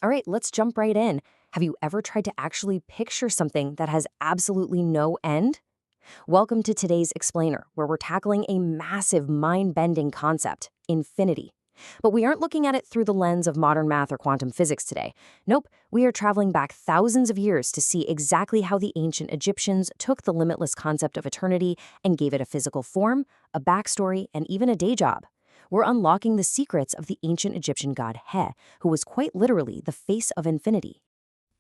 All right, let's jump right in. Have you ever tried to actually picture something that has absolutely no end? Welcome to today's explainer, where we're tackling a massive mind-bending concept, infinity. But we aren't looking at it through the lens of modern math or quantum physics today. Nope, we are traveling back thousands of years to see exactly how the ancient Egyptians took the limitless concept of eternity and gave it a physical form, a backstory, and even a day job. We're unlocking the secrets of the ancient Egyptian god He, who was quite literally the face of infinity.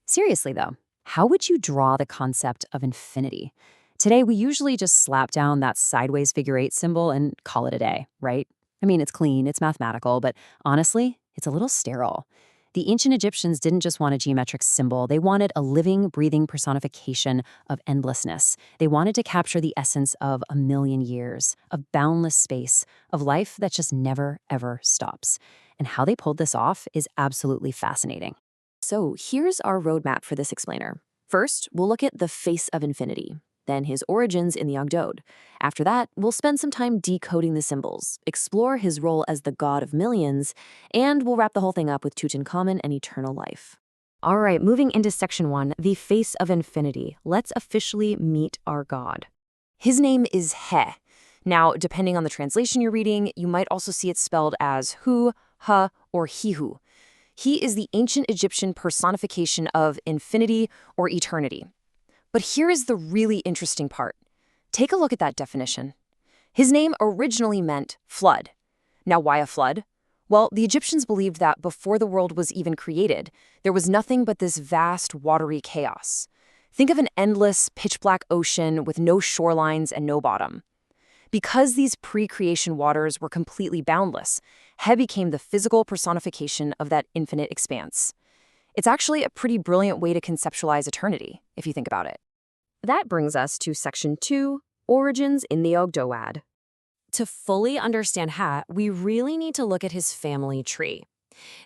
Seriously, though, how would you draw the concept of infinity? Today, we usually just slap down that sideways figure eight symbol and call it a day, right? I mean, it's clean, it's mathematical, but honestly, it's a little sterile. The ancient Egyptians didn't just want a geometric symbol, they wanted a living, breathing personification of endlessness. They wanted to capture the essence of a million years, of boundless space, of life that just never, ever stops. And how they pulled this off is absolutely fascinating. So here's our roadmap for this explainer. First, we'll look at the face of infinity, then his origins in the Ogdoad. After that, we'll spend some time decoding the symbols, explore his role as the god of millions, and we'll wrap the whole thing up with Tutankhamun and eternal life. All right, moving into section 1, the face of infinity. Let's officially meet our god. His name is He. Now, depending on the translation you're reading, you might also see it spelled as Hu, Ha, or Hihu. He is the ancient Egyptian personification of infinity or eternity. But here is the really interesting part. Take a look at that definition. His name originally meant flood. Now, why a flood? Well, the Egyptians believed that before the world was even created, there was nothing but this vast watery chaos. Think of an endless, pitch-black ocean with no shorelines and no bottom. Because these pre-creation waters were completely boundless, He became the physical personification of that infinite expanse. It's actually a pretty brilliant way to conceptualize eternity, if you think about it. That brings us to section 2, origins in the Ogdoad. To fully understand He, we really need to look at his family tree.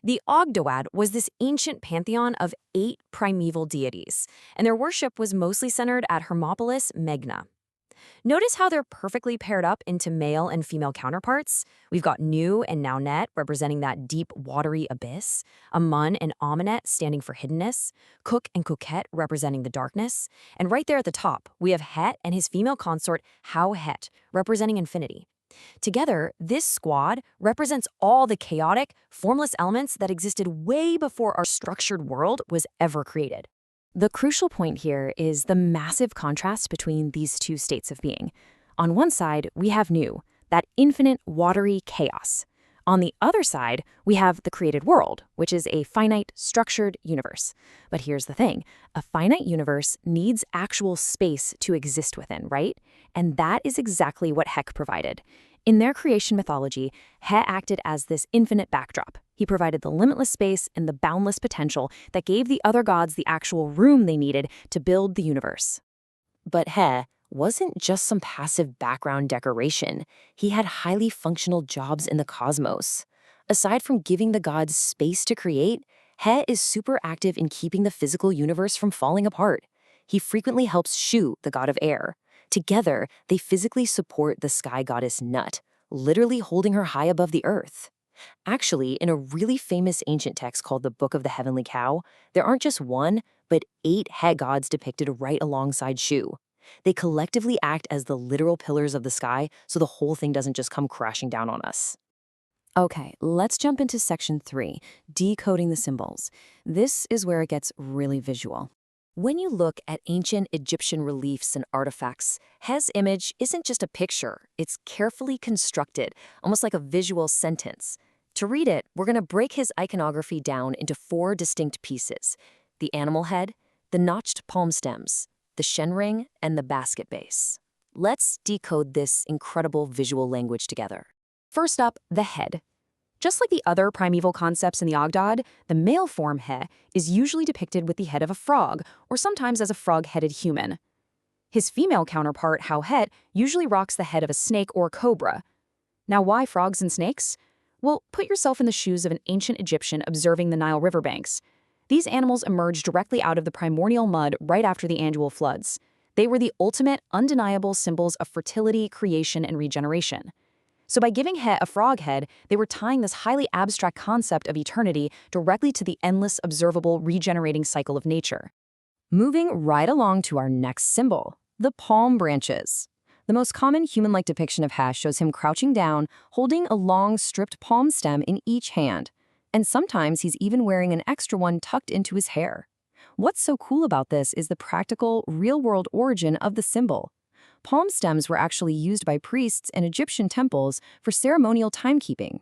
The Ogdoad was this ancient pantheon of 8 primeval deities, and their worship was mostly centered at Hermopolis, Megna. Notice how they're perfectly paired up into male and female counterparts. We've got Nu and Naunet representing that deep, watery abyss, Amun and Amenet standing for hiddenness, Kuk and Kuket representing the darkness, and right there at the top, we have Het and his female consort Hauhet representing infinity. Together, this squad represents all the chaotic, formless elements that existed way before our structured world was ever created. The crucial point here is the massive contrast between these two states of being. On one side, we have Nu, that infinite, watery chaos. On the other side, we have the created world, which is a finite, structured universe. But here's the thing, a finite universe needs actual space to exist within, right? And that is exactly what Hek provided. In their creation mythology, He acted as this infinite backdrop. He provided the limitless space and the boundless potential that gave the other gods the actual room they needed to build the universe. But He wasn't just some passive background decoration. He had highly functional jobs in the cosmos. Aside from giving the gods space to create, He is super active in keeping the physical universe from falling apart. He frequently helps Shu, the god of air. Together, they physically support the sky goddess Nut, literally holding her high above the earth. Actually, in a really famous ancient text called the Book of the Heavenly Cow, there aren't just 1, but 8 He gods depicted right alongside Shu. They collectively act as the literal pillars of the sky, so the whole thing doesn't just come crashing down on us. Okay, let's jump into section 3, decoding the symbols. This is where it gets really visual. When you look at ancient Egyptian reliefs and artifacts, He's image isn't just a picture, it's carefully constructed, almost like a visual sentence. To read it, we're going to break his iconography down into 4 distinct pieces: the animal head, the notched palm stems, the shen ring, and the basket base. Let's decode this incredible visual language together. First up, the head. Just like the other primeval concepts in the Ogdoad, the male form He is usually depicted with the head of a frog, or sometimes as a frog-headed human. His female counterpart, Hauhet, usually rocks the head of a snake or cobra. Now, why frogs and snakes? Well, put yourself in the shoes of an ancient Egyptian observing the Nile riverbanks. These animals emerged directly out of the primordial mud right after the annual floods. They were the ultimate, undeniable symbols of fertility, creation, and regeneration. So by giving He a frog head, they were tying this highly abstract concept of eternity directly to the endless, observable, regenerating cycle of nature. Moving right along to our next symbol, the palm branches. The most common human-like depiction of He shows him crouching down, holding a long, stripped palm stem in each hand. And sometimes he's even wearing an extra one tucked into his hair. What's so cool about this is the practical, real-world origin of the symbol. Palm stems were actually used by priests in Egyptian temples for ceremonial timekeeping.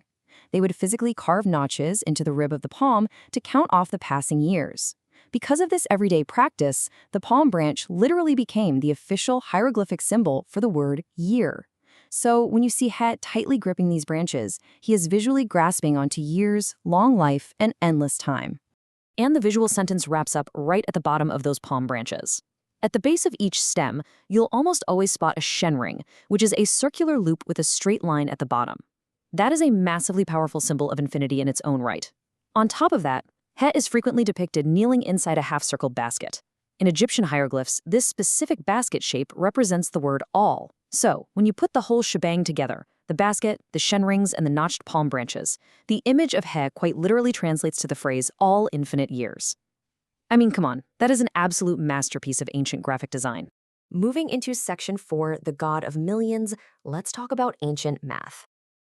They would physically carve notches into the rib of the palm to count off the passing years. Because of this everyday practice, the palm branch literally became the official hieroglyphic symbol for the word year. So when you see He tightly gripping these branches, he is visually grasping onto years, long life, and endless time. And the visual sentence wraps up right at the bottom of those palm branches. At the base of each stem, you'll almost always spot a Shen ring, which is a circular loop with a straight line at the bottom. That is a massively powerful symbol of infinity in its own right. On top of that, He is frequently depicted kneeling inside a half-circled basket. In Egyptian hieroglyphs, this specific basket shape represents the word all. So, when you put the whole shebang together, the basket, the Shen rings, and the notched palm branches, the image of He quite literally translates to the phrase all infinite years. I mean, come on, that is an absolute masterpiece of ancient graphic design. Moving into section 4, the god of millions, let's talk about ancient math.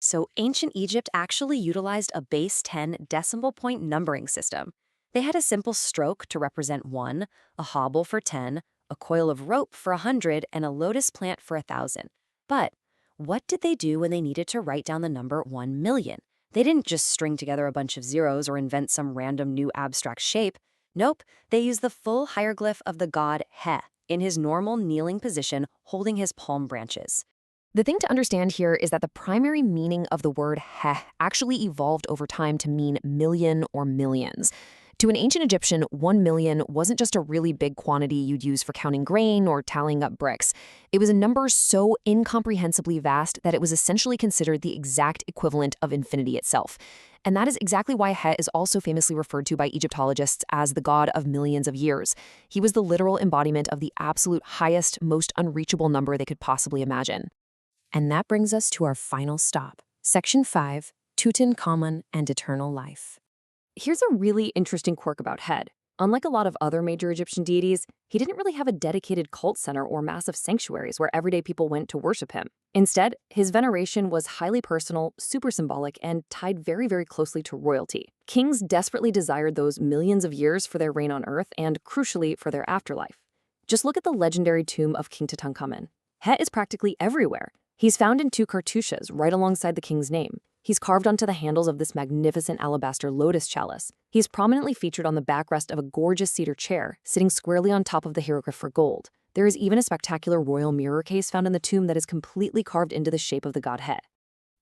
So ancient Egypt actually utilized a base 10 decimal point numbering system. They had a simple stroke to represent 1, a hobble for 10, a coil of rope for 100, and a lotus plant for 1,000. But what did they do when they needed to write down the number 1 million? They didn't just string together a bunch of zeros or invent some random new abstract shape. Nope, they used the full hieroglyph of the god He in his normal kneeling position, holding his palm branches. The thing to understand here is that the primary meaning of the word He actually evolved over time to mean million or millions. To an ancient Egyptian, 1 million wasn't just a really big quantity you'd use for counting grain or tallying up bricks. It was a number so incomprehensibly vast that it was essentially considered the exact equivalent of infinity itself. And that is exactly why He is also famously referred to by Egyptologists as the god of millions of years. He was the literal embodiment of the absolute highest, most unreachable number they could possibly imagine. And that brings us to our final stop, Section 5, Tutankhamun and Eternal Life. Here's a really interesting quirk about He. Unlike a lot of other major Egyptian deities, he didn't really have a dedicated cult center or massive sanctuaries where everyday people went to worship him. Instead, his veneration was highly personal, super symbolic, and tied very, very closely to royalty. Kings desperately desired those millions of years for their reign on Earth and, crucially, for their afterlife. Just look at the legendary tomb of King Tutankhamun. He is practically everywhere. He's found in 2 cartouches right alongside the king's name. He's carved onto the handles of this magnificent alabaster lotus chalice. He's prominently featured on the backrest of a gorgeous cedar chair, sitting squarely on top of the hieroglyph for gold. There is even a spectacular royal mirror case found in the tomb that is completely carved into the shape of the god He.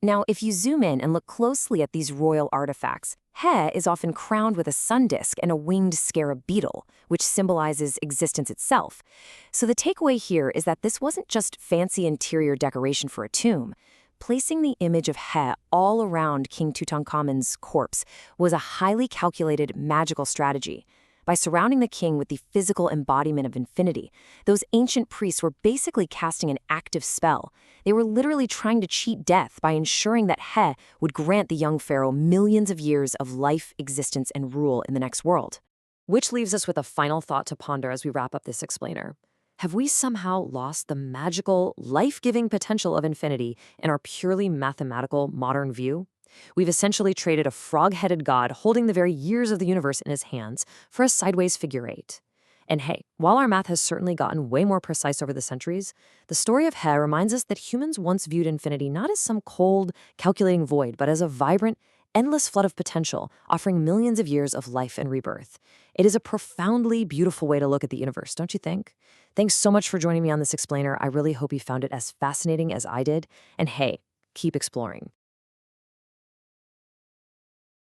Now, if you zoom in and look closely at these royal artifacts, He is often crowned with a sun disk and a winged scarab beetle, which symbolizes existence itself. So the takeaway here is that this wasn't just fancy interior decoration for a tomb. Placing the image of He all around King Tutankhamun's corpse was a highly calculated magical strategy. By surrounding the king with the physical embodiment of infinity, those ancient priests were basically casting an active spell. They were literally trying to cheat death by ensuring that He would grant the young pharaoh millions of years of life, existence, and rule in the next world. Which leaves us with a final thought to ponder as we wrap up this explainer. Have we somehow lost the magical, life-giving potential of infinity in our purely mathematical modern view? We've essentially traded a frog-headed god holding the very years of the universe in his hands for a sideways figure 8. And hey, while our math has certainly gotten way more precise over the centuries, the story of He reminds us that humans once viewed infinity not as some cold, calculating void, but as a vibrant, endless flood of potential, offering millions of years of life and rebirth. It is a profoundly beautiful way to look at the universe, don't you think? Thanks so much for joining me on this explainer. I really hope you found it as fascinating as I did. And hey, keep exploring.